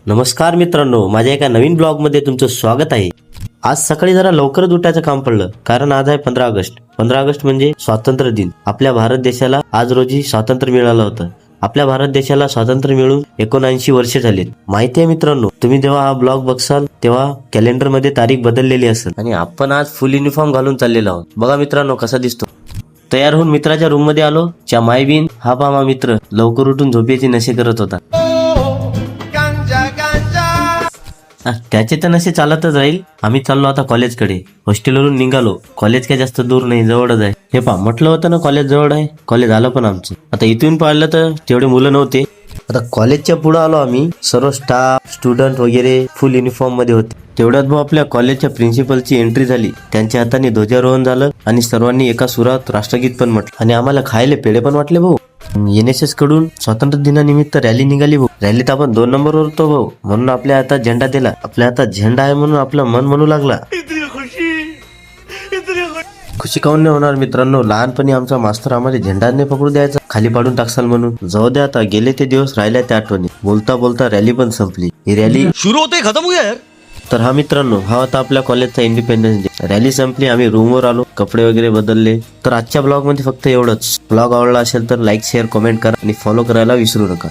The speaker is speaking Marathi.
नमस्कार मित्रांनो, माझ्या एका नवीन ब्लॉगमध्ये तुमचं स्वागत आहे. आज सकाळी जरा लवकरच उठायचं काम पडलं, कारण आज आहे 15 ऑगस्ट. 15 ऑगस्ट म्हणजे स्वातंत्र्य दिन. आपल्या भारत देशाला आज रोजी स्वातंत्र्य मिळालं होतं. आपल्या भारत देशाला स्वातंत्र्य मिळून 79 वर्ष झालीत. माहिती आहे मित्रांनो, तुम्ही जेव्हा हा ब्लॉग बघसाल तेव्हा कॅलेंडर मध्ये तारीख बदललेली असेल आणि आपण आज फुल युनिफॉर्म घालून चाललेलो आहोत. बघा मित्रांनो कसा दिसतो. तयार होऊन मित्राच्या रूम मध्ये आलो. च्या मायबीन हा पहा मित्र लवकर उठून झोपेची नशे करत होता. त्याचे तर नशे चालतच राहील. आम्ही चाललो आता कॉलेजकडे. हॉस्टेलवरून निघालो. कॉलेज काय जास्त दूर नाही, जवळच आहे. हे पहा, म्हटलं होतं ना कॉलेज जवळ आहे. कॉलेज आलं पण आमचं. आता इथून पाहिलं तर तेवढे मुलं नव्हते. आता कॉलेजच्या पुढे आलो आम्ही. सर्व स्टाफ स्टुडंट वगैरे फुल युनिफॉर्म मध्ये होते. तेवढ्यात भाऊ आपल्या कॉलेजच्या प्रिन्सिपलची एंट्री झाली. त्यांच्या हाताने ध्वजारोहण झालं आणि सर्वांनी एका सुरात राष्ट्रगीत पण म्हटलं आणि आम्हाला खायला पेढे पण वाटले भाऊ. NSS कडून स्वातंत्र्य दिनानिमित्त रॅली निघाली भाऊ. रॅलीत आपण 2 नंबरवर होतो भाऊ, म्हणून आपल्या हातात झेंडा दिला. आपल्या हातात झेंडा आहे म्हणून आपलं मन म्हणू लागला. खुशी काऊन नाही होणार मित्रांनो. लहानपणी आमचा मास्तर आम्हाला झेंडा नाही पकडू द्यायचा, खाली पाडून टाकसाल म्हणून. जाऊ द्या, आता गेले ते दिवस, राहिल्या त्या आठवणी. बोलता बोलता रॅली पण संपली. ही रॅली शुरू होते खत्म हुआ यार. तर हा मित्रांनो, हा होता आपल्या कॉलेजचा इंडिपेंडन्स डे. रॅली संपली, आम्ही रूमवर आलो, कपडे वगैरे बदलले. तर आजच्या ब्लॉग मध्ये फक्त एवढंच. ब्लॉग आवडला असेल तर लाईक शेअर कमेंट करा आणि फॉलो करायला विसरू नका.